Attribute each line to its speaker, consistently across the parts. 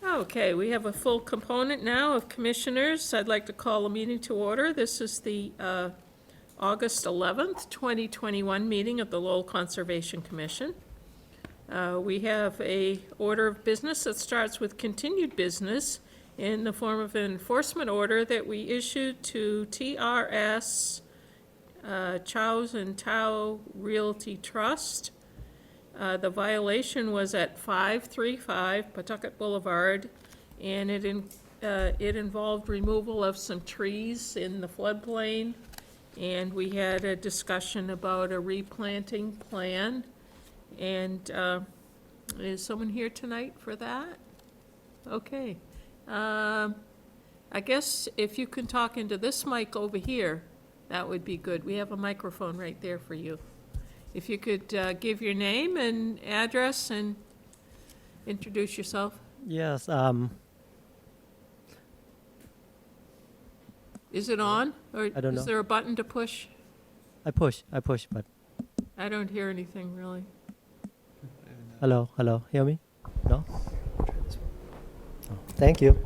Speaker 1: Okay, we have a full component now of commissioners. I'd like to call a meeting to order. This is the August 11th, 2021 meeting of the Lowell Conservation Commission. We have a order of business that starts with continued business in the form of an enforcement order that we issued to TRS Chows and Tao Realty Trust. The violation was at 535 Pawtucket Boulevard, and it involved removal of some trees in the floodplain, and we had a discussion about a replanting plan. And is someone here tonight for that? Okay. I guess if you can talk into this mic over here, that would be good. We have a microphone right there for you. If you could give your name and address and introduce yourself.
Speaker 2: Yes,
Speaker 1: Is it on? Or
Speaker 2: I don't know.
Speaker 1: is there a button to push?
Speaker 2: I push, but
Speaker 1: I don't hear anything really.
Speaker 2: hello, hear me? No? Oh, thank you.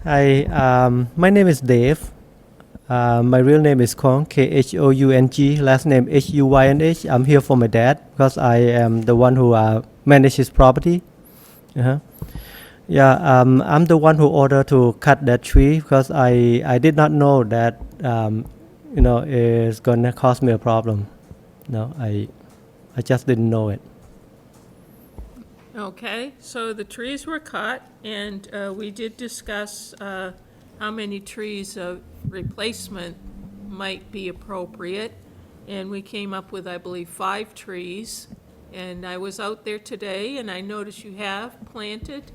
Speaker 2: Hi, my name is Dave. My real name is Kong, Khoung, last name Huynh. I'm here for my dad because I am the one who manages property. Uh-huh. Yeah, I'm the one who ordered to cut that tree because I did not know that it's gonna cause me a problem. No, I just didn't know it.
Speaker 1: Okay, so the trees were cut, and we did discuss how many trees of replacement might be appropriate, and we came up with, I believe, 5 trees. And I was out there today, and I noticed you have planted,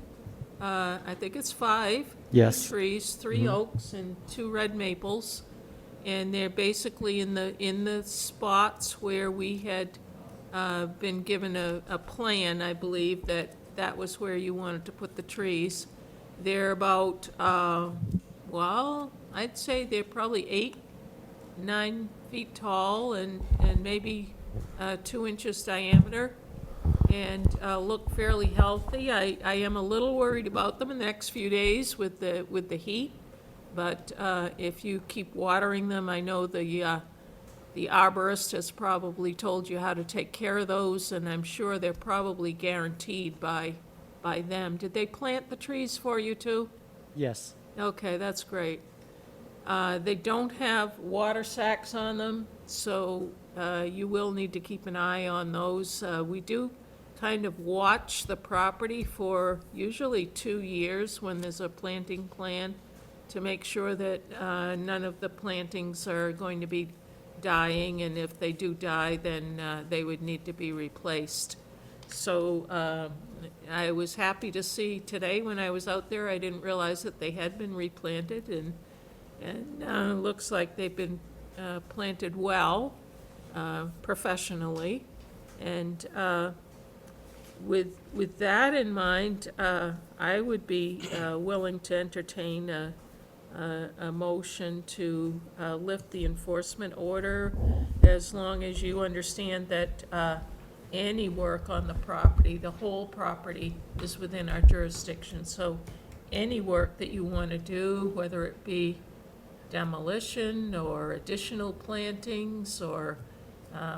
Speaker 1: I think it's 5
Speaker 2: Yes.
Speaker 1: trees, 3 oaks and 2 red maples, and they're basically in the spots where we had been given a plan, I believe, that was where you wanted to put the trees. They're about, well, I'd say they're probably 8, 9 feet tall and maybe 2 inches diameter, and look fairly healthy. I am a little worried about them in the next few days with the heat, but if you keep watering them, I know the arborist has probably told you how to take care of those, and I'm sure they're probably guaranteed by them. Did they plant the trees for you too?
Speaker 2: Yes.
Speaker 1: Okay, that's great. They don't have water sacks on them, so you will need to keep an eye on those. We do kind of watch the property for usually 2 years when there's a planting plan to make sure that none of the plantings are going to be dying, and if they do die, then they would need to be replaced. So I was happy to see today when I was out there, I didn't realize that they had been replanted, and looks like they've been planted well, professionally. And with that in mind, I would be willing to entertain a motion to lift the enforcement order, as long as you understand that any work on the property, the whole property, is within our jurisdiction. So any work that you want to do, whether it be demolition or additional plantings or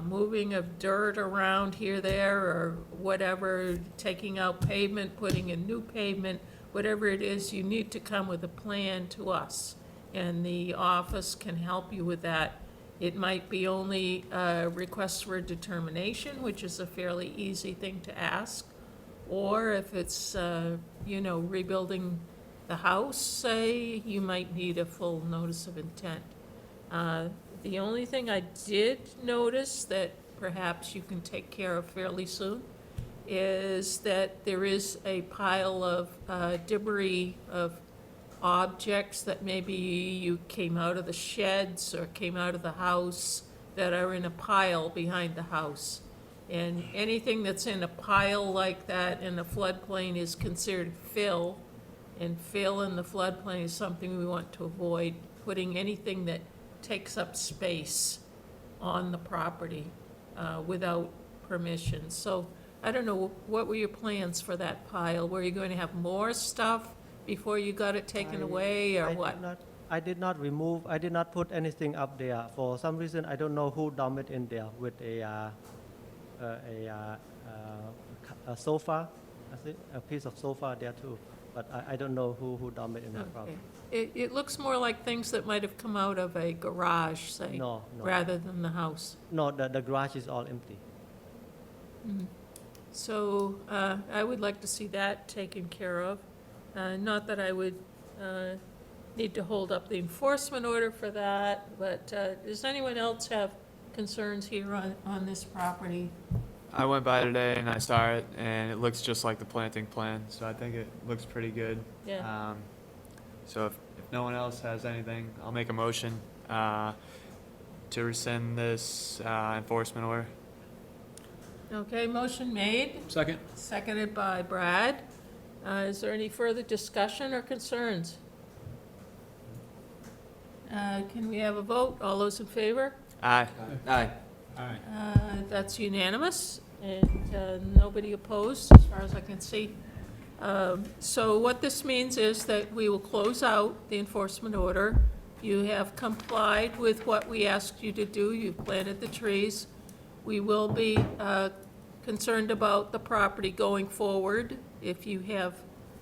Speaker 1: moving of dirt around here, there, or whatever, taking out pavement, putting in new pavement, whatever it is, you need to come with a plan to us, and the office can help you with that. It might be only a request for a determination, which is a fairly easy thing to ask, or if it's, rebuilding the house, say, you might need a full notice of intent. The only thing I did notice that perhaps you can take care of fairly soon is that there is a pile of debris of objects that maybe you came out of the sheds or came out of the house that are in a pile behind the house. And anything that's in a pile like that in a floodplain is considered fill, and fill in the floodplain is something we want to avoid, putting anything that takes up space on the property without permission. So I don't know, what were your plans for that pile? Were you going to have more stuff before you got it taken away, or what?
Speaker 2: I did not remove, I did not put anything up there. For some reason, I don't know who dumped it in there with a sofa, I think, a piece of sofa there too. But I don't know who dumped it in that
Speaker 1: Okay.
Speaker 2: property.
Speaker 1: It looks more like things that might have come out of a garage, say,
Speaker 2: No, no.
Speaker 1: rather than the house.
Speaker 2: No, the garage is all empty.
Speaker 1: So I would like to see that taken care of. Not that I would need to hold up the enforcement order for that, but does anyone else have concerns here on this property?
Speaker 3: I went by today and I saw it, and it looks just like the planting plan, so I think it looks pretty good.
Speaker 1: Yeah.
Speaker 3: So if no one else has anything, I'll make a motion to rescind this enforcement order.
Speaker 1: Okay, motion made,
Speaker 4: Second?
Speaker 1: seconded by Brad. Is there any further discussion or concerns? Can we have a vote? All those in favor?
Speaker 3: Aye.
Speaker 4: Aye. Aye.
Speaker 1: That's unanimous, and nobody opposed, as far as I can see. So what this means is that we will close out the enforcement order. You have complied with what we asked you to do. You've planted the trees. We will be concerned about the property going forward. If you have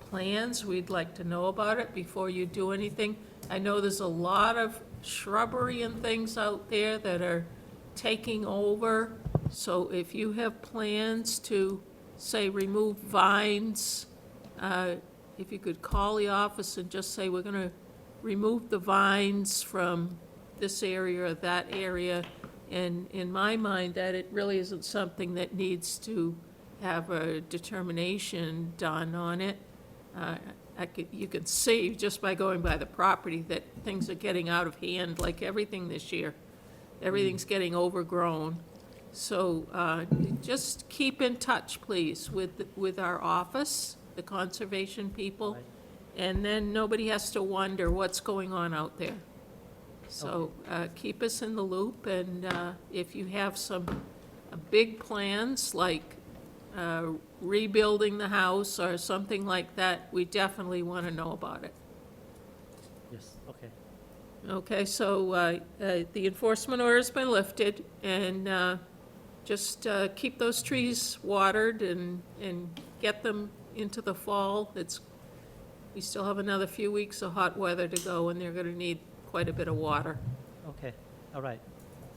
Speaker 1: plans, we'd like to know about it before you do anything. I know there's a lot of shrubbery and things out there that are taking over. So if you have plans to, say, remove vines, if you could call the office and just say, we're gonna remove the vines from this area or that area. And in my mind, that it really isn't something that needs to have a determination done on it. You can see just by going by the property that things are getting out of hand, like everything this year. Everything's getting overgrown. So just keep in touch, please, with our office, the conservation people, and then nobody has to wonder what's going on out there. So keep us in the loop, and if you have some big plans, like rebuilding the house or something like that, we definitely want to know about it.
Speaker 2: Yes, okay.
Speaker 1: Okay, so the enforcement order's been lifted, and just keep those trees watered and get them into the fall. We still have another few weeks of hot weather to go, and they're gonna need quite a bit of water.
Speaker 2: Okay, all right.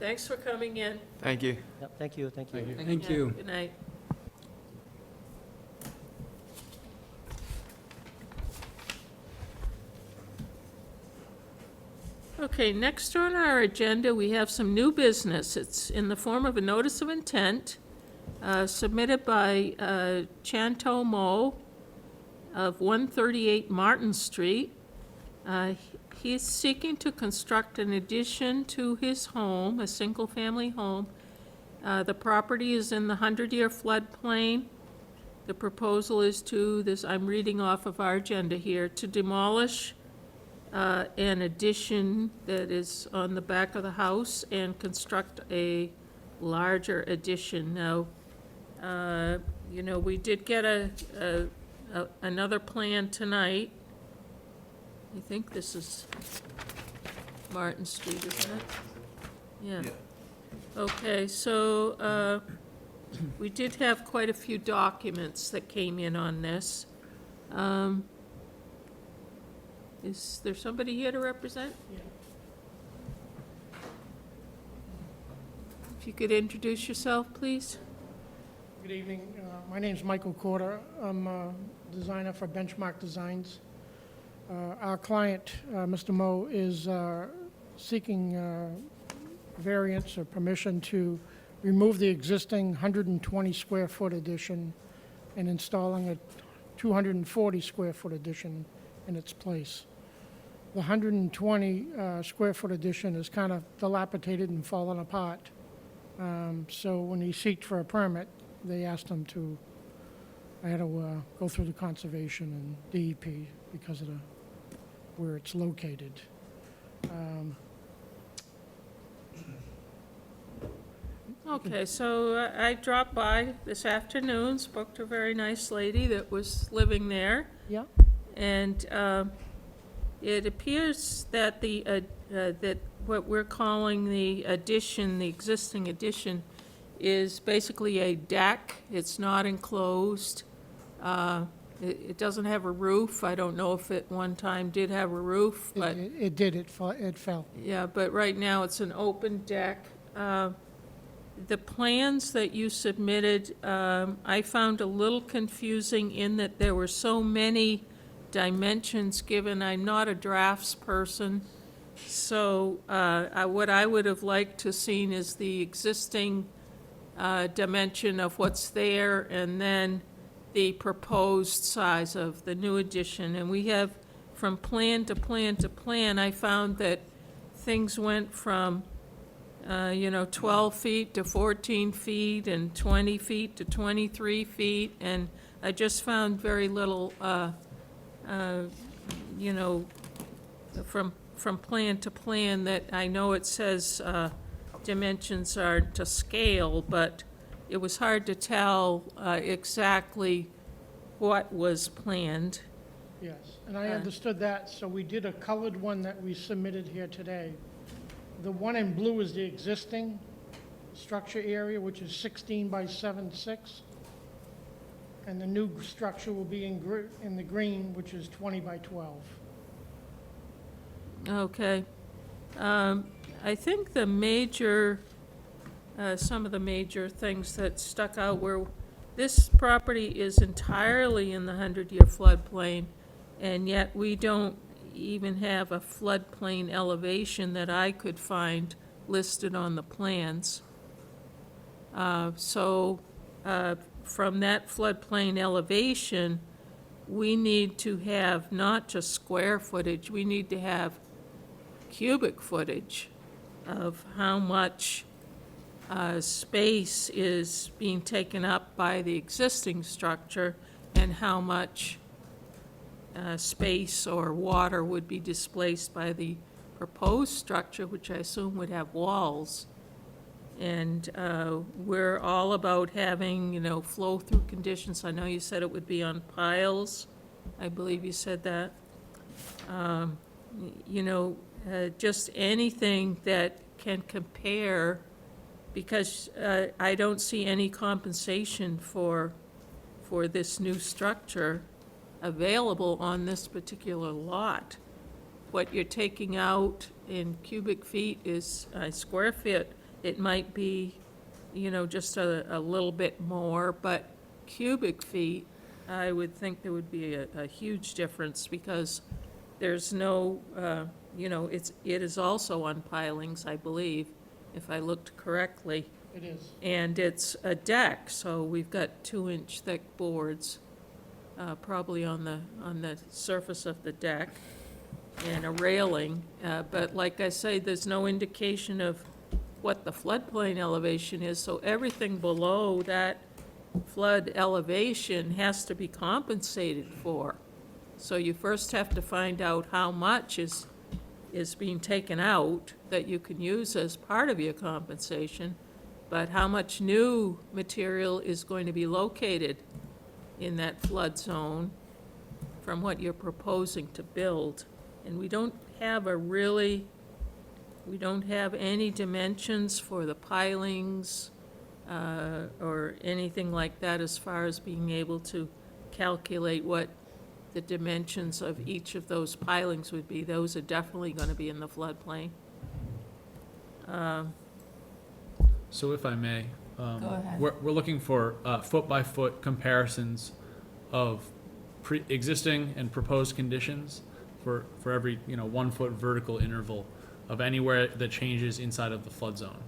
Speaker 1: Thanks for coming in.
Speaker 3: Thank you.
Speaker 2: Yep, thank you, thank you.
Speaker 4: Thank you.
Speaker 1: Good night. Okay, next on our agenda, we have some new business. It's in the form of a notice of intent submitted by Chanto Mo of 138 Martin Street. He's seeking to construct an addition to his home, a single-family home. The property is in the 100-year floodplain. The proposal is I'm reading off of our agenda here, to demolish an addition that is on the back of the house and construct a larger addition. Now, we did get another plan tonight. I think this is Martin Street, isn't it? Yeah. Okay, so we did have quite a few documents that came in on this. Is there somebody here to represent? If you could introduce yourself, please.
Speaker 5: Good evening. My name's Michael Corder. I'm a designer for Benchmark Designs. Our client, Mr. Mo, is seeking variance or permission to remove the existing 120 square foot addition and installing a 240 square foot addition in its place. The 120 square foot addition is kind of dilapidated and fallen apart. So when he sought for a permit, they asked him I had to go through the conservation and DEP because of where it's located.
Speaker 1: Okay, so I dropped by this afternoon, spoke to a very nice lady that was living there,
Speaker 5: Yeah?
Speaker 1: and it appears that that what we're calling the addition, the existing addition, is basically a deck. It's not enclosed. It doesn't have a roof. I don't know if it one time did have a roof, but,
Speaker 5: It did, it fell.
Speaker 1: yeah, but right now it's an open deck. The plans that you submitted, I found a little confusing in that there were so many dimensions given. I'm not a drafts person, so what I would have liked to seen is the existing dimension of what's there, and then the proposed size of the new addition. And we have, from plan to plan to plan, I found that things went from 12 feet to 14 feet and 20 feet to 23 feet, and I just found very little, from plan to plan, that I know it says dimensions are to scale, but it was hard to tell exactly what was planned.
Speaker 5: Yes, and I understood that, so we did a colored one that we submitted here today. The one in blue is the existing structure area, which is 16 by 7.6. And the new structure will be in the green, which is 20 by 12.
Speaker 1: Okay. I think some of the major things that stuck out were, this property is entirely in the 100-year floodplain, and yet we don't even have a floodplain elevation that I could find listed on the plans. From that floodplain elevation, we need to have not just square footage, we need to have cubic footage of how much space is being taken up by the existing structure and how much space or water would be displaced by the proposed structure, which I assume would have walls. And we're all about having, flow-through conditions. I know you said it would be on piles. I believe you said that. Just anything that can compare, because I don't see any compensation for this new structure available on this particular lot. What you're taking out in cubic feet is square feet. It might be, just a little bit more, but cubic feet, I would think there would be a huge difference, because there's no, it is also on pilings, I believe, if I looked correctly.
Speaker 5: It is.
Speaker 1: And it's a deck, so we've got 2-inch thick boards, probably on the surface of the deck, and a railing. But like I say, there's no indication of what the floodplain elevation is, so everything below that flood elevation has to be compensated for. So you first have to find out how much is being taken out that you can use as part of your compensation, but how much new material is going to be located in that flood zone from what you're proposing to build. And we don't have any dimensions for the pilings or anything like that as far as being able to calculate what the dimensions of each of those pilings would be. Those are definitely going to be in the floodplain.
Speaker 4: So if I may,
Speaker 1: Go ahead.
Speaker 4: we're looking for foot-by-foot comparisons of existing and proposed conditions for every 1 foot vertical interval of anywhere that changes inside of the flood zone.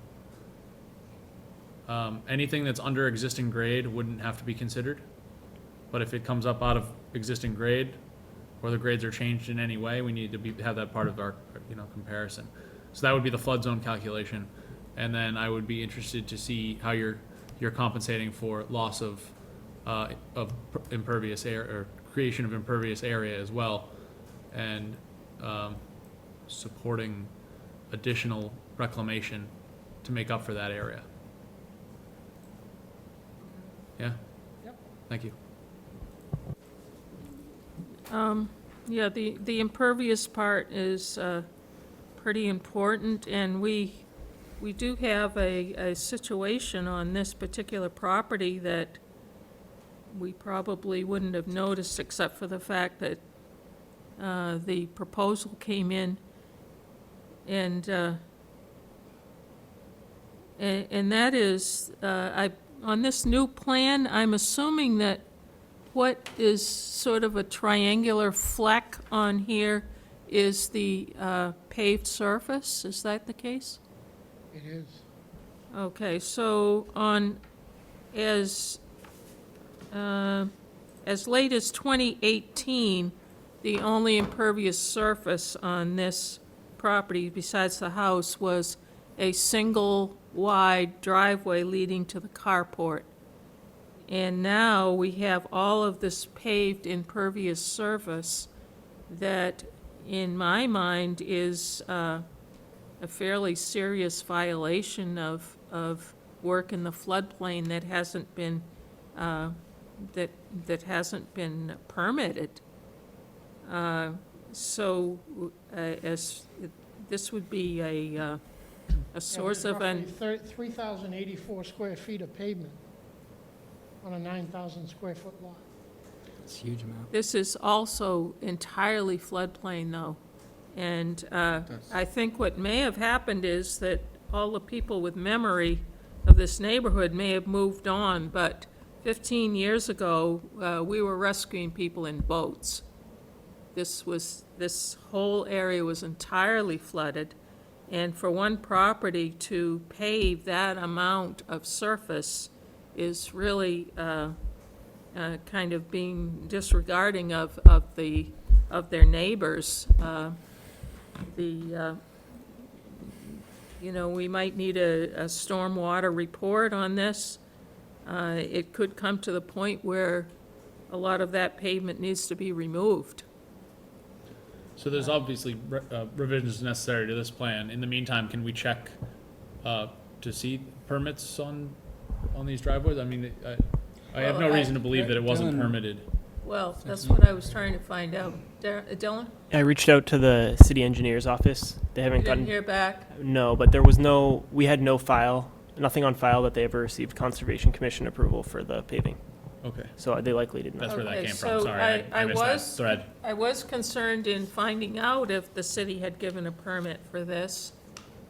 Speaker 4: Anything that's under existing grade wouldn't have to be considered, but if it comes up out of existing grade, or the grades are changed in any way, we need to have that part of our comparison. So that would be the flood zone calculation, and then I would be interested to see how you're compensating for loss of impervious air, or creation of impervious area as well, and supporting additional reclamation to make up for that area. Yeah?
Speaker 5: Yep.
Speaker 4: Thank you.
Speaker 1: Yeah, the impervious part is pretty important, and we do have a situation on this particular property that we probably wouldn't have noticed except for the fact that the proposal came in, and that is, on this new plan, I'm assuming that what is sort of a triangular fleck on here is the paved surface. Is that the case?
Speaker 5: It is.
Speaker 1: Okay, so as late as 2018, the only impervious surface on this property besides the house was a single wide driveway leading to the carport. And now we have all of this paved impervious surface that, in my mind, is a fairly serious violation of work in the floodplain that hasn't been, that hasn't been permitted. So, as, this would be a source of an...
Speaker 5: 3,084 square feet of pavement on a 9,000 square foot lot.
Speaker 6: It's a huge amount.
Speaker 1: This is also entirely floodplain, though. And I think what may have happened is that all the people with memory of this neighborhood may have moved on, but 15 years ago, we were rescuing people in boats. This whole area was entirely flooded, and for one property to pave that amount of surface is really kind of being disregarding of their neighbors. You know, we might need a stormwater report on this. It could come to the point where a lot of that pavement needs to be removed.
Speaker 4: So there's obviously revisions necessary to this plan. In the meantime, can we check to see permits on these driveways? I mean, I have no reason to believe that it wasn't
Speaker 6: Dylan-
Speaker 4: permitted.
Speaker 1: Well, that's what I was trying to find out. Dylan,
Speaker 7: I reached out to the city engineer's office. They
Speaker 1: you
Speaker 7: haven't
Speaker 1: didn't
Speaker 7: gotten,
Speaker 1: hear back?
Speaker 7: no, but there was no, we had no file, nothing on file that they ever received Conservation Commission approval for the paving.
Speaker 4: Okay,
Speaker 7: So they likely did
Speaker 4: that's
Speaker 7: not.
Speaker 4: where that
Speaker 1: Okay,
Speaker 4: came
Speaker 1: so
Speaker 4: from. Sorry,
Speaker 1: I
Speaker 4: I missed that
Speaker 1: was-
Speaker 4: thread.
Speaker 1: I was concerned in finding out if the city had given a permit for this,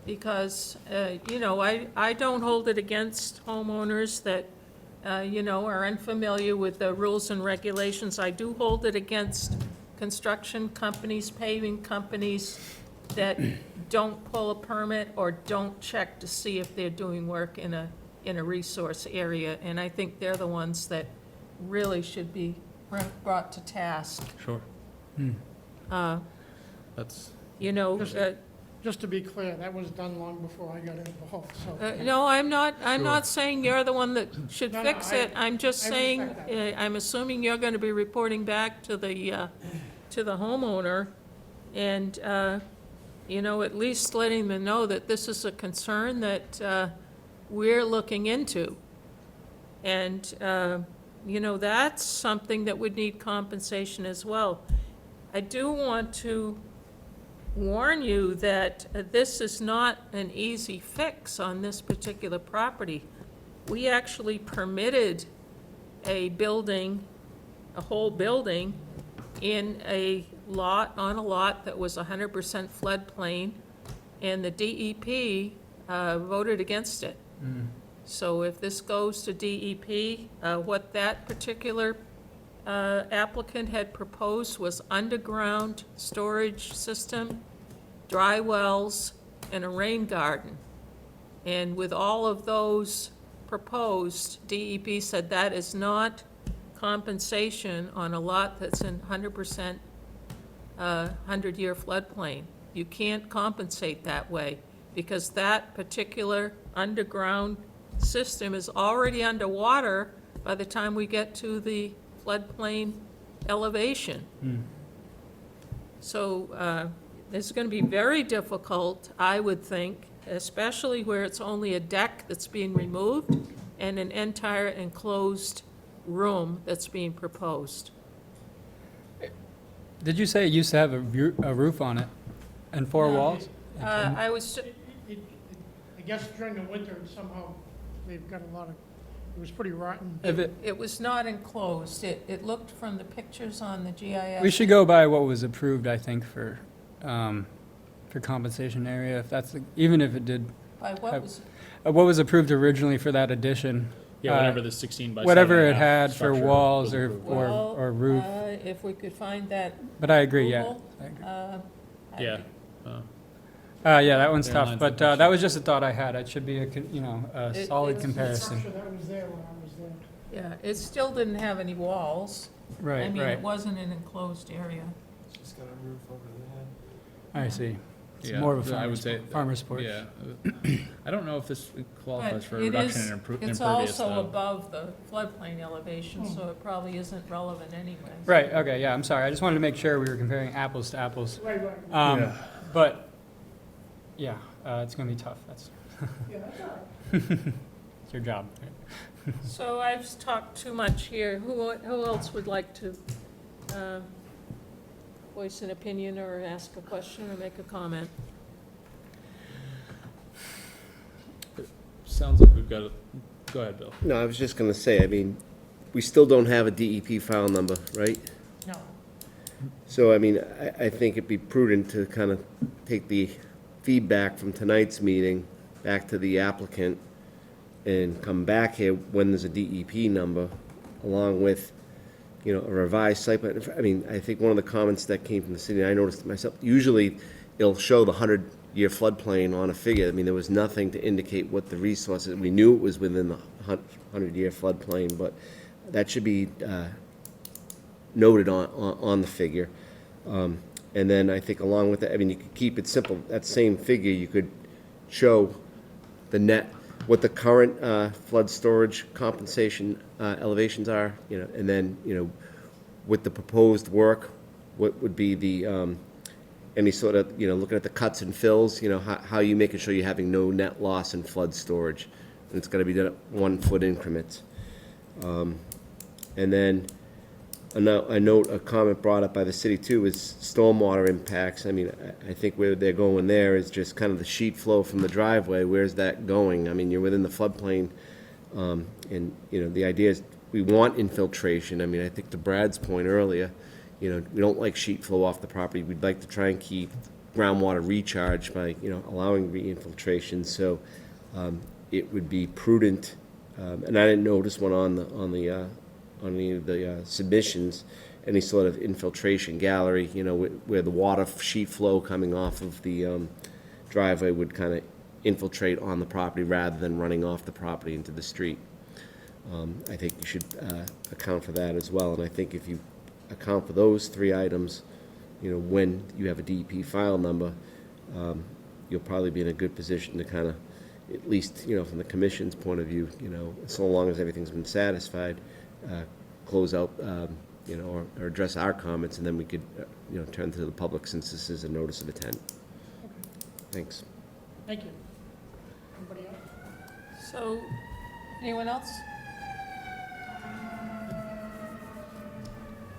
Speaker 1: because, you know, I don't hold it against homeowners that, you know, are unfamiliar with the rules and regulations. I do hold it against construction companies, paving companies that don't pull a permit or don't check to see if they're doing work in a resource area, and I think they're the ones that really should be brought to task.
Speaker 4: Sure.
Speaker 1: Uh,
Speaker 4: That's,
Speaker 1: You know,
Speaker 5: Just to be clear, that was done long before I got involved, so.
Speaker 1: no, I'm not saying you're the one that should
Speaker 5: No, no,
Speaker 1: fix it. I'm just
Speaker 5: I
Speaker 1: saying,
Speaker 5: respect
Speaker 1: I'm assuming you're gonna be reporting back to the homeowner, and, you know, at least letting them know that this is a concern that, we're looking into. And, you know, that's something that would need compensation as well. I do want to warn you that this is not an easy fix on this particular property. We actually permitted a building, a whole building, in a lot, on a lot that was 100% floodplain, and the DEP voted against it. So if this goes to DEP, what that particular applicant had proposed was underground storage system, dry wells, and a rain garden. And with all of those proposed, DEP said that is not compensation on a lot that's in 100% 100-year floodplain. You can't compensate that way, because that particular underground system is already underwater by the time we get to the floodplain elevation. So it's going to be very difficult, I would think, especially where it's only a deck that's being removed, and an entire enclosed room that's being proposed.
Speaker 6: Did you say it used to have a roof on it and four
Speaker 5: No,
Speaker 6: walls?
Speaker 1: I was,
Speaker 5: I guess during the winter, somehow, they've got a lot of, it was pretty rotten.
Speaker 6: If it,
Speaker 1: it was not enclosed. It looked from the pictures on the GIS.
Speaker 6: we should go by what was approved, I think, for compensation area, if that's, even if it did,
Speaker 1: By what was,
Speaker 6: what was approved originally for that addition.
Speaker 4: Yeah, whatever the 16 by 7.5
Speaker 6: Whatever it had for
Speaker 4: structure
Speaker 6: walls
Speaker 4: was
Speaker 6: or,
Speaker 4: approved.
Speaker 6: or roof,
Speaker 1: if we could find that
Speaker 6: but I agree, yeah.
Speaker 1: approval,
Speaker 6: I agree.
Speaker 1: I'd
Speaker 4: Yeah.
Speaker 6: Yeah, that one's
Speaker 4: Therein
Speaker 6: tough,
Speaker 4: lies
Speaker 6: but
Speaker 4: the question.
Speaker 6: that was just a thought I had. It should be a
Speaker 1: It-
Speaker 6: solid
Speaker 1: it's-
Speaker 6: comparison.
Speaker 5: Structure that was there when I was there.
Speaker 1: Yeah, it still didn't have any walls. I
Speaker 6: Right,
Speaker 1: mean,
Speaker 6: right.
Speaker 1: it wasn't an enclosed area.
Speaker 3: Just got a roof over the head.
Speaker 6: I see. It's
Speaker 4: Yeah,
Speaker 6: more of a
Speaker 4: I would say,
Speaker 6: farmer's porch.
Speaker 4: yeah. I don't know if this qualifies
Speaker 1: But
Speaker 4: for a
Speaker 1: it
Speaker 4: reduction
Speaker 1: is-
Speaker 4: in
Speaker 1: It's
Speaker 4: impervious
Speaker 1: also
Speaker 4: though.
Speaker 1: above the floodplain elevation, so it probably isn't relevant anyway.
Speaker 6: Right, okay, yeah, I'm sorry. I just wanted to make sure we were comparing apples to apples.
Speaker 5: Right, right.
Speaker 4: Yeah.
Speaker 6: But, yeah, it's gonna be tough. That's
Speaker 5: Yeah, that's all right.
Speaker 6: it's your job. Right?
Speaker 1: So I've talked too much here. Who else would like to voice an opinion or ask a question or make a comment?
Speaker 4: Sounds like we've got a, go ahead, Bill.
Speaker 8: No, I was just gonna say, I mean, we still don't have a DEP file number, right?
Speaker 1: No.
Speaker 8: So, I mean, I think it'd be prudent to kind of take the feedback from tonight's meeting back to the applicant and come back here when there's a DEP number, along with, a revised site plan. I mean, I think one of the comments that came from the city, and I noticed it myself, usually it'll show the 100-year floodplain on a figure. I mean, there was nothing to indicate what the resources, we knew it was within the 100-year floodplain, but that should be noted on the figure. And then I think along with that, I mean, you could keep it simple. That same figure, you could show the net, what the current flood storage compensation elevations are, and then, with the proposed work, what would be the, any sort of, looking at the cuts and fills, how you making sure you're having no net loss in flood storage. And it's gotta be done at 1 foot increments. And then a comment brought up by the city too is stormwater impacts. I mean, I think where they're going there is just kind of the sheet flow from the driveway. Where's that going? I mean, you're within the floodplain, and, the idea is we want infiltration. I mean, I think to Brad's point earlier, we don't like sheet flow off the property. We'd like to try and keep groundwater recharge by, allowing re-infiltration. So, it would be prudent, and I didn't notice one on any of the submissions, any sort of infiltration gallery, where the water sheet flow coming off of the driveway would kind of infiltrate on the property rather than running off the property into the street. I think you should account for that as well, and I think if you account for those 3 items, when you have a DEP file number, you'll probably be in a good position to kind of, at least, from the commission's point of view, so long as everything's been satisfied, close out, or address our comments, and then we could, turn to the public since this is a notice of intent. Thanks.
Speaker 5: Thank you. Anybody else?
Speaker 1: So, anyone else?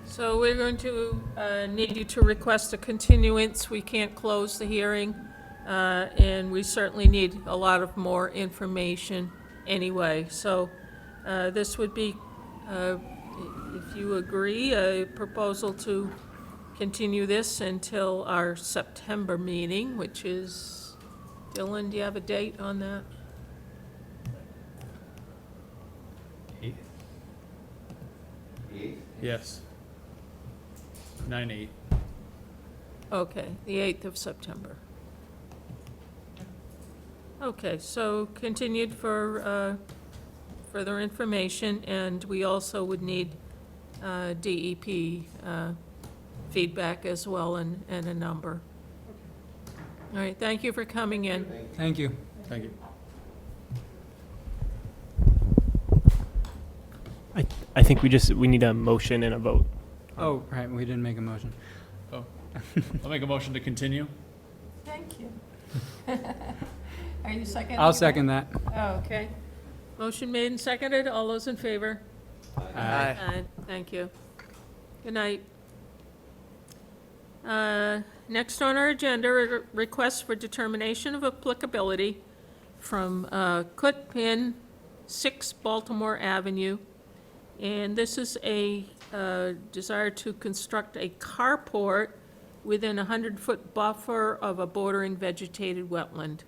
Speaker 1: So we're going to need you to request a continuance. We can't close the hearing, and we certainly need a lot of more information anyway. So this would be, if you agree, a proposal to continue this until our September meeting, which is, Dylan, do you have a date on that?
Speaker 4: Yes. 9/8.
Speaker 1: Okay, the 8th of September. Okay, so continued for further information, and we also would need DEP feedback as well and a number. All right, thank you for coming in.
Speaker 6: Thank you.
Speaker 4: Thank you.
Speaker 7: I think we need a motion and a vote.
Speaker 6: Oh, right, we didn't make a motion.
Speaker 4: I'll make a motion to continue.
Speaker 1: Thank you. Are you seconding?
Speaker 6: I'll second that.
Speaker 1: Oh, okay. Motion made and seconded. All those in favor?
Speaker 3: Aye.
Speaker 1: Aye. Thank you. Good night. Next on our agenda, request for determination of applicability from Pin 6 Baltimore Avenue. And this is a desire to construct a carport within a 100-foot buffer of a bordering vegetated wetland.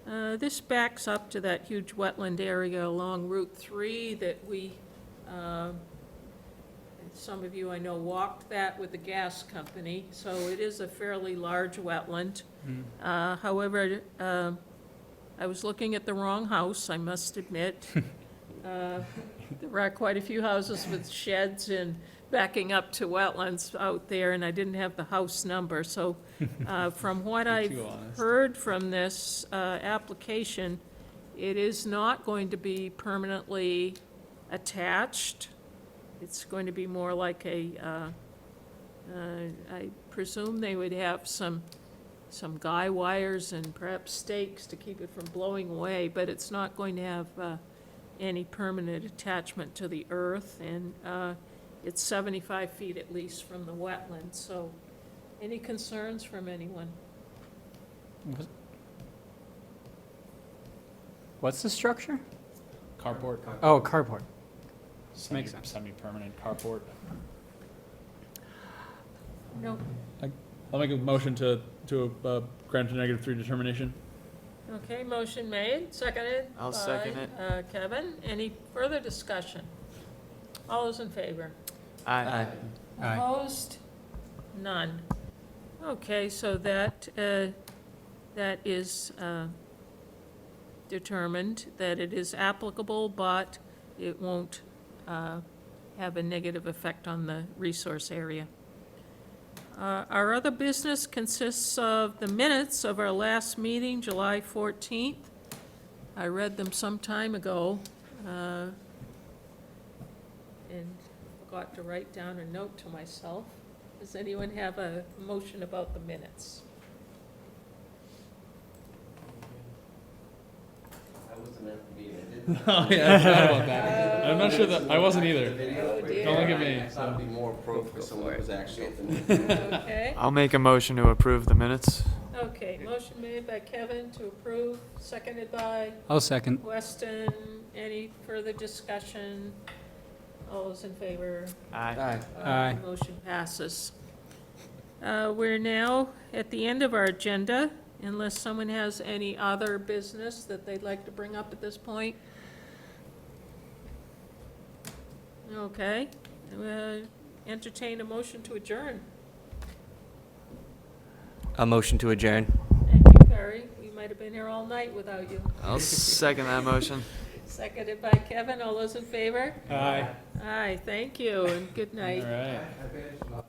Speaker 1: This backs up to that huge wetland area along Route 3 that we, some of you I know walked that with the gas company, so it is a fairly large wetland. However, I was looking at the wrong house, I must admit. There are quite a few houses with sheds and backing up to wetlands out there, and I didn't have the house number. So from what I've
Speaker 4: too honest.
Speaker 1: heard from this application, it is not going to be permanently attached. It's going to be more like a, I presume they would have some guy wires and perhaps stakes to keep it from blowing away, but it's not going to have any permanent attachment to the earth, and it's 75 feet at least from the wetland. So any concerns from anyone?
Speaker 6: What's the structure?
Speaker 4: Carport.
Speaker 6: Oh, carport. Makes sense.
Speaker 4: Semi-permanent carport.
Speaker 1: No.
Speaker 4: I'll make a motion to grant a -3 determination.
Speaker 1: Okay, motion made, seconded.
Speaker 3: I'll second
Speaker 1: by, Kevin. Any further discussion? All those in favor?
Speaker 3: Aye.
Speaker 6: Aye.
Speaker 1: Opposed? None. Okay, so that is determined, that it is applicable, but it won't have a negative effect on the resource area. Our other business consists of the minutes of our last meeting, July 14th. I read them some time ago, and forgot to write down a note to myself. Does anyone have a motion about the minutes?
Speaker 8: I wasn't at the meeting, I didn't.
Speaker 4: Oh, yeah, I forgot about that. I'm not sure that, I wasn't either.
Speaker 1: Oh, dear.
Speaker 4: Don't look at me.
Speaker 8: I thought it'd be more appropriate for someone who was actually at the meeting.
Speaker 1: Okay,
Speaker 3: I'll make a motion to approve the minutes.
Speaker 1: okay, motion made by Kevin to approve, seconded by
Speaker 6: I'll second.
Speaker 1: Weston. Any further discussion? All those in favor?
Speaker 3: Aye.
Speaker 6: Aye.
Speaker 1: Motion passes. We're now at the end of our agenda, unless someone has any other business that they'd like to bring up at this point. Okay, entertain a motion to adjourn.
Speaker 9: A motion to adjourn.
Speaker 1: Thank you, Perry. We might have been here all night without you.
Speaker 3: I'll second that motion.
Speaker 1: Seconded by Kevin. All those in favor?
Speaker 6: Aye.
Speaker 1: Aye, thank you, and good night.
Speaker 4: All right.